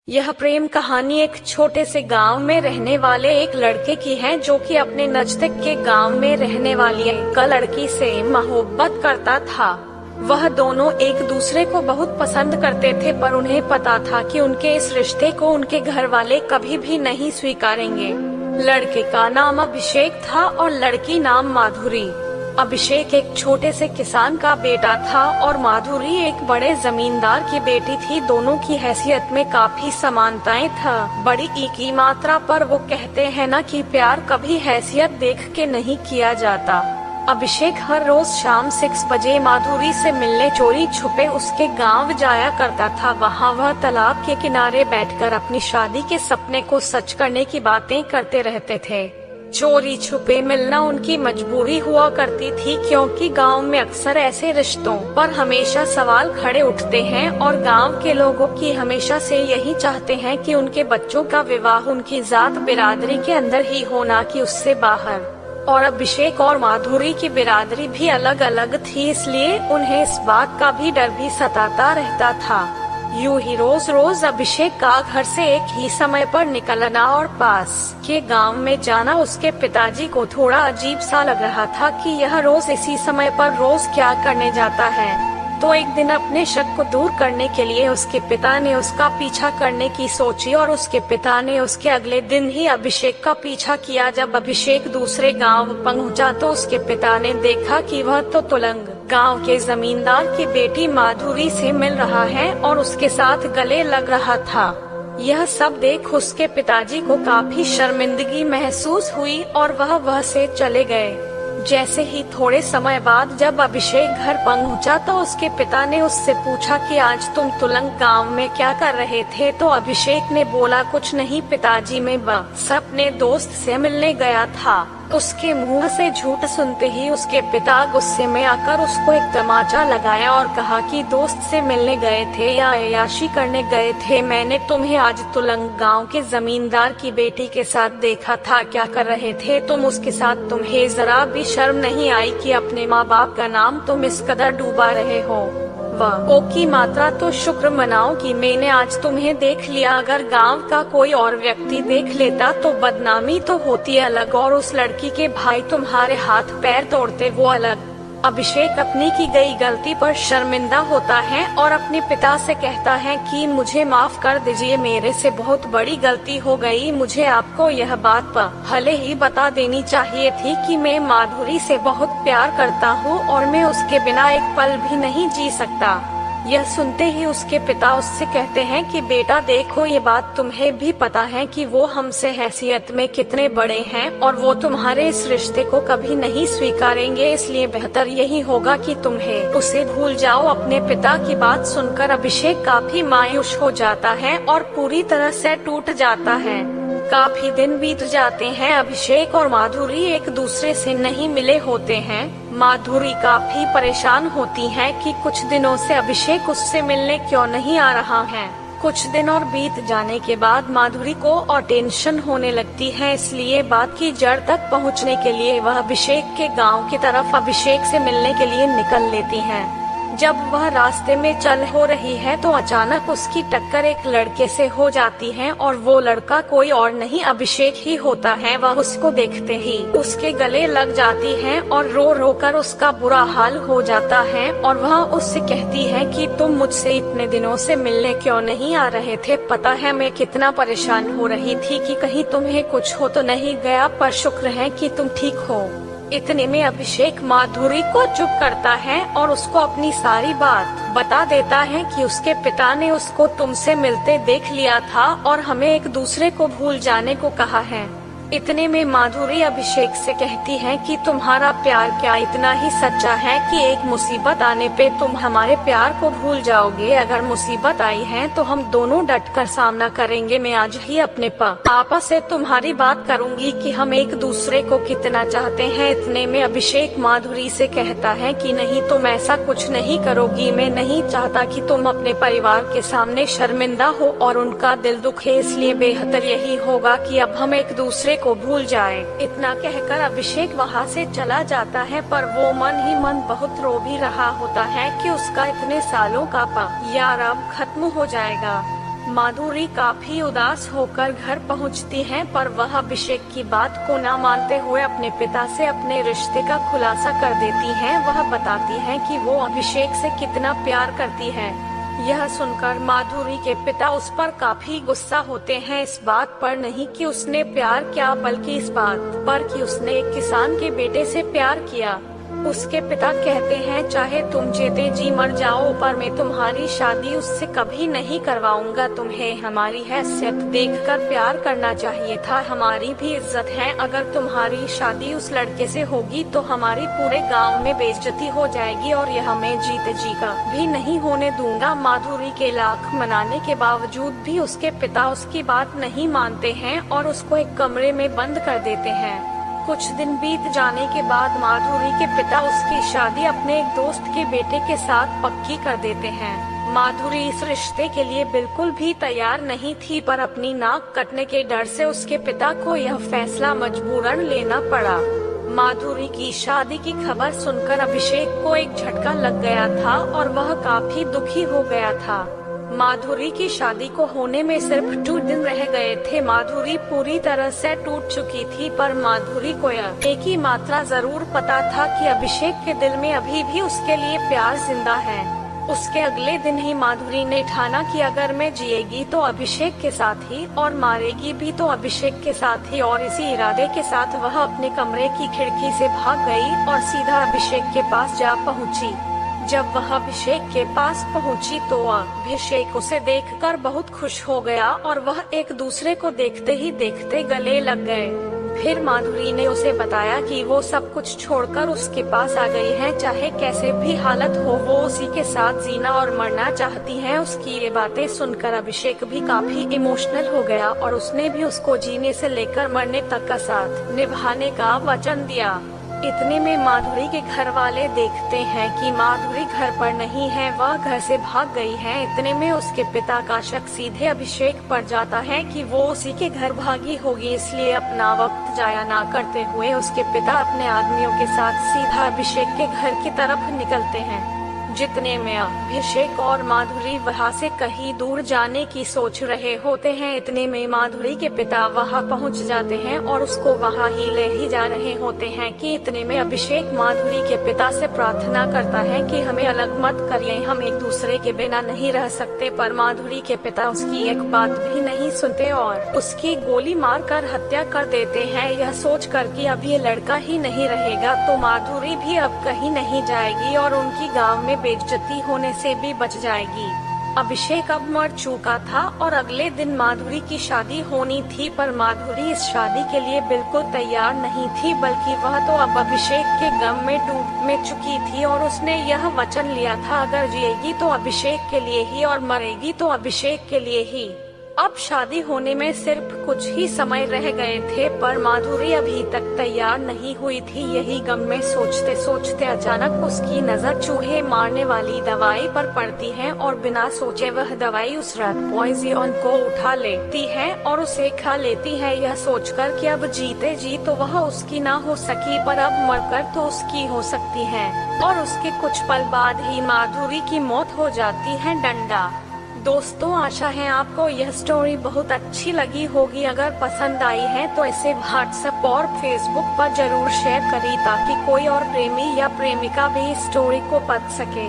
यह प्रेम कहानी एक छोटे से गांव में रहने वाले एक लड़के की है जो कि अपने नजदीक के गांव में रहने वाली एक लड़की से मोहब्बत करता था। वह दोनों एक दूसरे को बहुत पसंद करते थे, पर उन्हें पता था कि उनके इस रिश्ते को उनके घर वाले कभी भी नहीं स्वीकारेंगे। लड़के का नाम अभिषेक था और लड़की नाम माधुरी। अभिषेक एक छोटे से किसान का बेटा था और माधुरी एक बड़े जमींदार की बेटी थी। दोनों की हैसियत में काफी समानताएं था, बड़ी की मात्रा, पर वो कहते हैं ना कि प्यार कभी हैसियत देख के नहीं किया जाता। अभिषेक हर रोज शाम 6 बजे माधुरी से मिलने चोरी छुपे उसके गांव जाया करता था। वहाँ वह तालाब के किनारे बैठकर अपनी शादी के सपने को सच करने की बातें करते रहते थे। चोरी छुपे मिलना उनकी मजबूरी हुआ करती थी, क्योंकि गांव में अक्सर ऐसे रिश्तों पर हमेशा सवाल खड़े उठते हैं और गांव के लोगों की हमेशा से यही चाहते हैं कि उनके बच्चों का विवाह उनकी जात बिरादरी के अंदर ही हो, ना कि उससे बाहर। और अभिषेक और माधुरी की बिरादरी भी अलग अलग थी, इसलिए उन्हें इस बात का भी डर भी सताता रहता था। यूं ही रोज रोज अभिषेक का घर से एक ही समय पर निकलना और पास के गांव में जाना उसके पिताजी को थोड़ा अजीब सा लग रहा था कि यह रोज इसी समय पर रोज क्या करने जाता है। तो एक दिन अपने शक को दूर करने के लिए उसके पिता ने उसका पीछा करने की सोची और उसके पिता ने उसके अगले दिन ही अभिषेक का पीछा किया। जब अभिषेक दूसरे गांव पहुंचा तो उसके पिता ने देखा कि वह तो तुलंग गांव के जमींदार की बेटी माधुरी से मिल रहा है और उसके साथ गले लग रहा था। यह सब देख उसके पिताजी को काफी शर्मिंदगी महसूस हुई और वह से चले गए। जैसे ही थोड़े समय बाद जब अभिषेक घर पहुंचा तो उसके पिता ने उससे पूछा कि आज तुम तुलंग गांव में क्या कर रहे थे। तो अभिषेक ने बोला, कुछ नहीं पिताजी, मैं बस अपने दोस्त से मिलने गया था। उसके मुंह से झूठ सुनते ही उसके पिता गुस्से में आकर उसको एक तमाचा लगाया और कहा कि दोस्त से मिलने गए थे या अय्याशी करने गए थे? मैंने तुम्हें आज तुलंग गांव के जमींदार की बेटी के साथ देखा था। क्या कर रहे थे तुम उसके साथ? तुम्हें जरा भी शर्म नहीं आई कि अपने माँ बाप का नाम तुम इस कदर डूबा रहे हो? ओ की मात्रा तो शुक्र मनाओ कि मैंने आज तुम्हें देख लिया। अगर गांव का कोई और व्यक्ति देख लेता तो बदनामी तो होती अलग, और उस लड़की के भाई तुम्हारे हाथ पैर तोड़ते वो अलग। अभिषेक अपनी की गई गलती पर शर्मिंदा होता है और अपने पिता से कहता है कि मुझे माफ कर दीजिए, मेरे से बहुत बड़ी गलती हो गई। मुझे आपको यह बात पहले ही बता देनी चाहिए थी कि मैं माधुरी से बहुत प्यार करता हूँ और मैं उसके बिना एक पल भी नहीं जी सकता। यह सुनते ही उसके पिता उससे कहते हैं कि बेटा देखो, ये बात तुम्हें भी पता है कि वो हमसे हैसियत में कितने बड़े हैं और वो तुम्हारे इस रिश्ते को कभी नहीं स्वीकारेंगे, इसलिए बेहतर यही होगा कि तुम्हें उसे भूल जाओ। अपने पिता की बात सुनकर अभिषेक काफी मायूस हो जाता है और पूरी तरह से टूट जाता है। काफी दिन बीत जाते हैं, अभिषेक और माधुरी एक दूसरे से नहीं मिले होते हैं। माधुरी काफी परेशान होती है कि कुछ दिनों से अभिषेक उससे मिलने क्यों नहीं आ रहा है। कुछ दिन और बीत जाने के बाद माधुरी को और टेंशन होने लगती है, इसलिए बात की जड़ तक पहुंचने के लिए वह अभिषेक के गांव की तरफ अभिषेक से मिलने के लिए निकल लेती है। जब वह रास्ते में चल हो रही है तो अचानक उसकी टक्कर एक लड़के से हो जाती है और वो लड़का कोई और नहीं अभिषेक ही होता है। वह उसको देखते ही उसके गले लग जाती है और रो रो कर उसका बुरा हाल हो जाता है और वह उससे कहती है कि तुम मुझसे इतने दिनों से मिलने क्यों नहीं आ रहे थे? पता है मैं कितना परेशान हो रही थी कि कहीं तुम्हें कुछ हो तो नहीं गया, पर शुक्र है कि तुम ठीक हो। इतने में अभिषेक माधुरी को चुप करता है और उसको अपनी सारी बात बता देता है कि उसके पिता ने उसको तुमसे मिलते देख लिया था और हमें एक दूसरे को भूल जाने को कहा है। इतने में माधुरी अभिषेक से कहती है कि तुम्हारा प्यार क्या इतना ही सच्चा है कि एक मुसीबत आने पे तुम हमारे प्यार को भूल जाओगे? अगर मुसीबत आई है तो हम दोनों डटकर सामना करेंगे। मैं आज ही अपने पापा से तुम्हारी बात करूंगी कि हम एक दूसरे को कितना चाहते हैं। इतने में अभिषेक माधुरी से कहता है कि नहीं, तुम ऐसा कुछ नहीं करोगी। मैं नहीं चाहता कि तुम अपने परिवार के सामने शर्मिंदा हो और उनका दिल दुखे, इसलिए बेहतर यही होगा कि अब हम एक दूसरे को भूल जाए। इतना कहकर अभिषेक वहाँ से चला जाता है, पर वो मन ही मन बहुत रो भी रहा होता है कि उसका इतने सालों का यार अब खत्म हो जाएगा। माधुरी काफी उदास होकर घर पहुंचती है, पर वह अभिषेक की बात को न मानते हुए अपने पिता से अपने रिश्ते का खुलासा कर देती है। वह बताती है कि वो अभिषेक से कितना प्यार करती है। यह सुनकर माधुरी के पिता उस पर काफी गुस्सा होते हैं, इस बात पर नहीं कि उसने प्यार किया, बल्कि इस बात पर कि उसने एक किसान के बेटे से प्यार किया। उसके पिता कहते हैं, चाहे तुम जीते जी मर जाओ, पर मैं तुम्हारी शादी उससे कभी नहीं करवाऊंगा। तुम्हें हमारी हैसियत देखकर प्यार करना चाहिए था, हमारी भी इज्जत है। अगर तुम्हारी शादी उस लड़के से होगी तो हमारी पूरे गांव में बेइज्जती हो जाएगी, और यह मैं जीते जी का भी नहीं होने दूंगा। माधुरी के लाख मनाने के बावजूद भी उसके पिता उसकी बात नहीं मानते हैं और उसको एक कमरे में बंद कर देते हैं। कुछ दिन बीत जाने के बाद माधुरी के पिता उसकी शादी अपने एक दोस्त के बेटे के साथ पक्की कर देते हैं। माधुरी इस रिश्ते के लिए बिल्कुल भी तैयार नहीं थी, पर अपनी नाक कटने के डर से उसके पिता को यह फैसला मजबूरन लेना पड़ा। माधुरी की शादी की खबर सुनकर अभिषेक को एक झटका लग गया था और वह काफी दुखी हो गया था। माधुरी की शादी को होने में सिर्फ 2 दिन रह गए थे। माधुरी पूरी तरह से टूट चुकी थी, पर माधुरी को यह एक ही मात्रा जरूर पता था कि अभिषेक के दिल में अभी भी उसके लिए प्यार जिंदा है। उसके अगले दिन ही माधुरी ने ठाना कि अगर मैं जिएगी तो अभिषेक के साथ ही, और मारेगी भी तो अभिषेक के साथ ही। और इसी इरादे के साथ वह अपने कमरे की खिड़की से भाग गई और सीधा अभिषेक के पास जा पहुंची। जब वह अभिषेक के पास पहुंची तो अभिषेक उसे देखकर बहुत खुश हो गया और वह एक दूसरे को देखते ही देखते गले लग गए। फिर माधुरी ने उसे बताया कि वो सब कुछ छोड़कर उसके पास आ गई है, चाहे कैसे भी हालत हो वो उसी के साथ जीना और मरना चाहती है। उसकी ये बातें सुनकर अभिषेक भी काफी इमोशनल हो गया और उसने भी उसको जीने से लेकर मरने तक का साथ निभाने का वचन दिया। इतने में माधुरी के घर वाले देखते हैं कि माधुरी घर पर नहीं है, वह घर से भाग गई है। इतने में उसके पिता का शक सीधे अभिषेक पर जाता है कि वो उसी के घर भागी होगी, इसलिए अपना वक्त जाया ना करते हुए उसके पिता अपने आदमियों के साथ सीधा अभिषेक के घर की तरफ निकलते हैं। जितने में अभिषेक और माधुरी वहां से कहीं दूर जाने की सोच रहे होते हैं, इतने में माधुरी के पिता वहां पहुंच जाते हैं और उसको वहां ही ले ही जा रहे होते हैं कि इतने में अभिषेक माधुरी के पिता से प्रार्थना करता है कि हमें अलग मत करिए, हम एक दूसरे के बिना नहीं रह सकते। पर माधुरी के पिता उसकी एक बात भी नहीं सुनते और उसकी गोली मारकर हत्या कर देते हैं। यह सोच कर कि अब ये लड़का ही नहीं रहेगा तो माधुरी भी अब कहीं नहीं जाएगी और उनकी गाँव में बेइज्जती होने से भी बच जाएगी। अभिषेक अब मर चुका था और अगले दिन माधुरी की शादी होनी थी, पर माधुरी इस शादी के लिए बिल्कुल तैयार नहीं थी, बल्कि वह तो अब अभिषेक के गम में डूब में चुकी थी और उसने यह वचन लिया था, अगर जिएगी तो अभिषेक के लिए ही और मरेगी तो अभिषेक के लिए ही। अब शादी होने में सिर्फ कुछ ही समय रह गए थे, पर माधुरी अभी तक तैयार नहीं हुई थी। यही गम में सोचते सोचते अचानक उसकी नजर चूहे मारने वाली दवाई पर पड़ती है और बिना सोचे वह दवाई उस रैट पॉइजन को उठा लेती है और उसे खा लेती है, यह सोचकर कि अब जीते जी तो वह उसकी ना हो सकी, पर अब मरकर तो उसकी हो सकती है। और उसके कुछ पल बाद ही माधुरी की मौत हो जाती है डंडा। दोस्तों, आशा है आपको यह स्टोरी बहुत अच्छी लगी होगी। अगर पसंद आई है तो इसे व्हाट्सएप और फेसबुक पर जरूर शेयर करें ताकि कोई और प्रेमी या प्रेमिका भी इस स्टोरी को पढ़ सके।